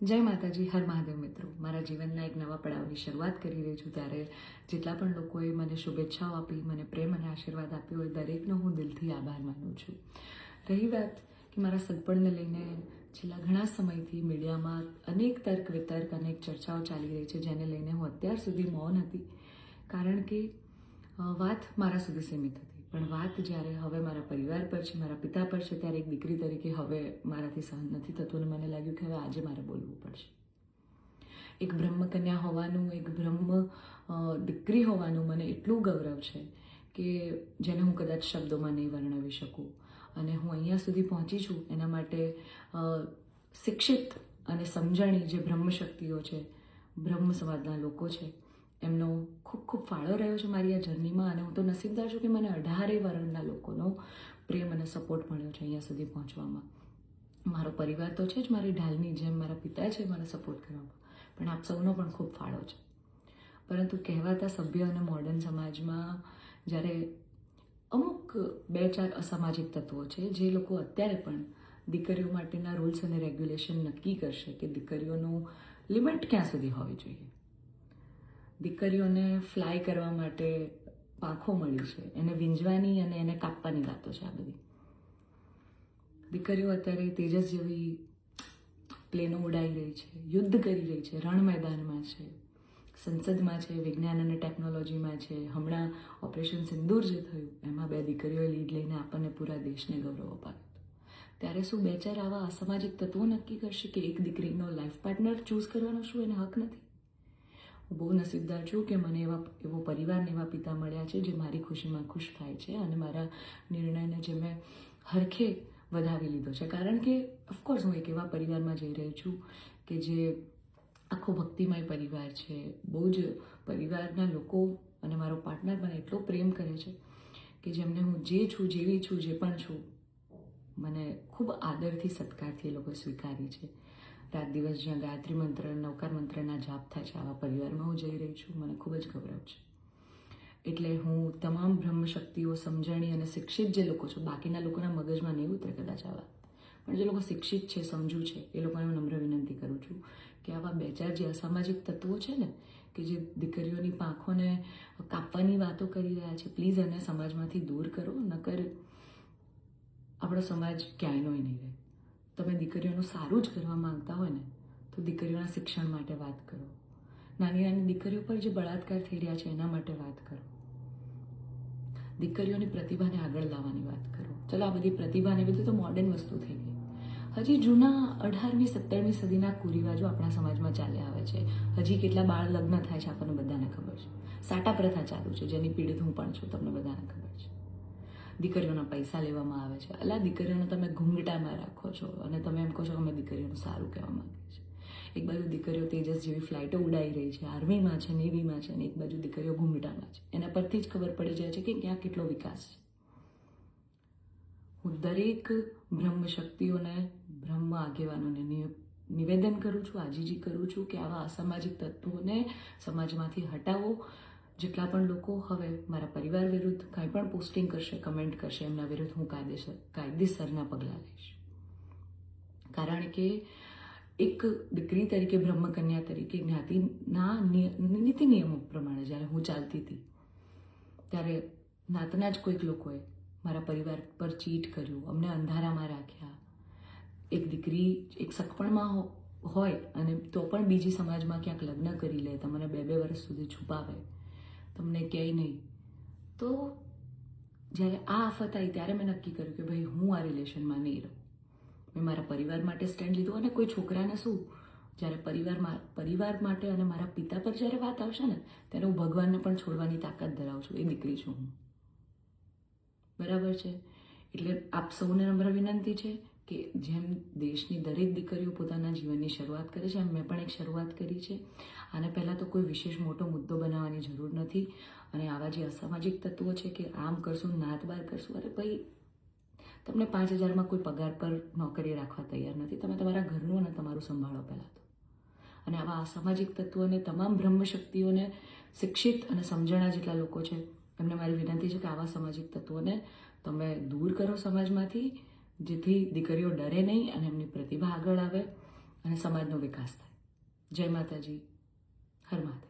જય માતાજી, હર મહાદેવ મિત્રો. મારા જીવનના એક નવા પડાવની શરૂઆત કરી રહી છું ત્યારે જેટલા પણ લોકોએ મને શુભેચ્છાઓ આપી, મને પ્રેમ અને આશીર્વાદ આપ્યો હોય દરેકનો હું દિલથી આભાર માનું છું. રહી વાત કે મારા સગપણને લઈને છેલ્લા ઘણા સમયથી મીડિયામાં અનેક તર્ક વિતર્ક, અનેક ચર્ચાઓ ચાલી રહી છે, જેને લઈને હું અત્યાર સુધી મૌન હતી, કારણ કે વાત મારા સુધી સીમિત હતી. પણ વાત જ્યારે હવે મારા પરિવાર પર છે, મારા પિતા પર છે, ત્યારે એક દીકરી તરીકે હવે મારાથી સહન નથી થતું અને મને લાગ્યું કે હવે આજે મારે બોલવું પડશે. એક બ્રહ્મકન્યા હોવાનું, એક દીકરી હોવાનું મને એટલું ગૌરવ છે કે જેને હું કદાચ શબ્દોમાં નહીં વર્ણવી શકું. અને હું અહીંયા સુધી પહોંચી છું એના માટે શિક્ષિત અને સમજણી જે બ્રહ્મશક્તિઓ છે, બ્રહ્મ સમાજના લોકો છે, એમનો ખૂબ ખૂબ ફાળો રહ્યો છે મારી આ જર્નીમાં. અને હું તો નસીબદાર છું કે મને 18 વર્ણના લોકોનો પ્રેમ અને સપોર્ટ મળ્યો છે અહીંયા સુધી પહોંચવામાં. મારો પરિવાર તો છે જ, મારી ઢાલની જેમ મારા પિતા છે મને સપોર્ટ કરવામાં, પણ આપ સૌનો પણ ખૂબ ફાળો છે. પરંતુ કહેવાતા સભ્ય અને મોડર્ન સમાજમાં જ્યારે અમુક 2-4 અસામાજિક તત્વો છે જે લોકો અત્યારે પણ દીકરીઓ માટેના રૂલ્સ અને રેગ્યુલેશન નક્કી કરશે કે દીકરીઓનું લિમિટ ક્યાં સુધી હોવી જોઈએ. દીકરીઓને ફ્લાય કરવા માટે પાંખો મળી છે, એને વીંજવાની અને એને કાપવાની વાતો છે આ બધી. દીકરીઓ અત્યારે તેજસ જેવી પ્લેનો ઉડાઈ રહી છે, યુદ્ધ કરી રહી છે, રણ મેદાનમાં છે, સંસદમાં છે, વિજ્ઞાન અને ટેકનોલોજીમાં છે. હમણાં ઓપરેશન સિંદૂર જે થયું એમાં 2 દીકરીઓએ લીડ લઈને આપણને પૂરા દેશને ગૌરવ અપાવ્યું. ત્યારે શું 2-4 આવા અસામાજિક તત્વો નક્કી કરશે કે એક દીકરીનો લાઈફ પાર્ટનર ચૂઝ કરવાનો શું એને હક નથી? હું બહુ નસીબદાર છું કે મને એવો પરિવારને એવા પિતા મળ્યા છે જે મારી ખુશીમાં ખુશ થાય છે અને મારા નિર્ણયને જે મેં હરખે વધાવી લીધો છે. કારણ કે ઓફકોર્સ હું એક એવા પરિવારમાં જઈ રહી છું કે જે આખો ભક્તિમય પરિવાર છે. બહુ જ પરિવારના લોકો અને મારો પાર્ટનર મને એટલો પ્રેમ કરે છે કે જેમને હું જે છું, જેવી છું, જે પણ છું, મને ખૂબ આદરથી, સત્કારથી એ લોકો સ્વીકારી છે. રાત દિવસ જ્યાં ગાયત્રી મંત્ર, નવકાર મંત્રના જાપ થાય છે, આવા પરિવારમાં હું જઈ રહી છું. મને ખૂબ જ ગૌરવ છે. એટલે હું તમામ બ્રહ્મશક્તિઓ, સમજણી અને શિક્ષિત જે લોકો છે, બાકીના લોકોના મગજમાં નહીં ઉતરે કદાચ આવા, પણ જે લોકો શિક્ષિત છે, સમજુ છે, એ લોકોને હું નમ્ર વિનંતી કરું છું કે આવા 2-4 જે અસામાજિક તત્વો છે ને, કે જે દીકરીઓની પાંખોને કાપવાની વાતો કરી રહ્યા છે, પ્લીઝ એને સમાજમાંથી દૂર કરો, નકર આપણો સમાજ ક્યાંયનો નહીં રહે. તમે દીકરીઓનું સારું જ કરવા માંગતા હોય ને તો દીકરીઓના શિક્ષણ માટે વાત કરો. નાની નાની દીકરીઓ પર જે બળાત્કાર થઈ રહ્યા છે એના માટે વાત કરો. દીકરીઓની પ્રતિભાને આગળ લાવવાની વાત કરો. ચલો, આ બધી પ્રતિભાને બધું તો મોડર્ન વસ્તુ થઈ ગઈ. હજી જૂના 18મી 17મી સદીના કુરિવાજો આપણા સમાજમાં ચાલ્યા આવે છે. હજી કેટલા બાળ લગ્ન થાય છે આપણને બધાને ખબર છે. સાટા પ્રથા ચાલુ છે જેની પીડિત હું પણ છું, તમને બધાને ખબર છે. દીકરીઓના પૈસા લેવામાં આવે છે. અલા, દીકરીઓને તમે ઘૂંઘટામાં રાખો છો અને તમે એમ કહો છો કે અમે દીકરીઓનું સારું કહેવા માંગીએ છીએ. એક બાજુ દીકરીઓ તેજસ જેવી ફ્લાઇટો ઉડાઈ રહી છે, આર્મીમાં છે, નેવીમાં છે, અને એક બાજુ દીકરીઓ ઘૂંઘટામાં છે. એના પરથી જ ખબર પડી જાય છે કે ક્યાં કેટલો વિકાસ છે. હું દરેક બ્રહ્મ શક્તિઓને, બ્રહ્મ આગેવાનોને નિવેદન કરું છું, આજીજી કરું છું કે આવા અસામાજિક તત્વોને સમાજમાંથી હટાવો. જેટલા પણ લોકો હવે મારા પરિવાર વિરુદ્ધ કંઈ પણ પોસ્ટિંગ કરશે, કમેન્ટ કરશે, એમના વિરુદ્ધ હું કાયદેસરના પગલાં લઈશ. કારણ કે એક દીકરી તરીકે, બ્રહ્મકન્યા તરીકે, જ્ઞાતિના નીતિ નિયમો પ્રમાણે જ્યારે હું ચાલતી હતી ત્યારે નાતના જ કોઈક લોકોએ મારા પરિવાર પર ચીટ કર્યું, અમને અંધારામાં રાખ્યા. એક દીકરી એક સગપણમાં હોય અને તો પણ બીજી સમાજમાં ક્યાંક લગ્ન કરી લે, તમને 2-2 વર્ષ સુધી છુપાવે, તમને ક્યાંય નહીં. તો જ્યારે આ આફત આવી ત્યારે મેં નક્કી કર્યું કે ભાઈ હું આ રિલેશનમાં નહીં રહું. મેં મારા પરિવાર માટે સ્ટેન્ડ લીધું. અને કોઈ છોકરાને શું, જ્યારે પરિવાર માટે અને મારા પિતા પર જ્યારે વાત આવશે ને ત્યારે હું ભગવાનને પણ છોડવાની તાકાત ધરાવું છું. એ દીકરી છું હું, બરાબર છે? એટલે આપ સૌને નમ્ર વિનંતી છે કે જેમ દેશની દરેક દીકરીઓ પોતાના જીવનની શરૂઆત કરે છે, એમ મેં પણ એક શરૂઆત કરી છે. આને પહેલાં તો કોઈ વિશેષ મોટો મુદ્દો બનાવવાની જરૂર નથી. અને આવા જે અસામાજિક તત્વો છે કે આમ કરશું, નાત બાર કરશું, અરે ભાઈ, તમને 5,000માં કોઈ પગાર પર નોકરી રાખવા તૈયાર નથી. તમે તમારા ઘરનું અને તમારું સંભાળો પહેલાં તો. અને આવા અસામાજિક તત્વોને, તમામ બ્રહ્મશક્તિઓને, શિક્ષિત અને સમજણા જેટલા લોકો છે એમને મારી વિનંતી છે કે આવા સામાજિક તત્વોને તમે દૂર કરો સમાજમાંથી, જેથી દીકરીઓ ડરે નહીં અને એમની પ્રતિભા આગળ આવે. અને સમાજનો વિકાસ થાય. જય માતાજી, હર માતા.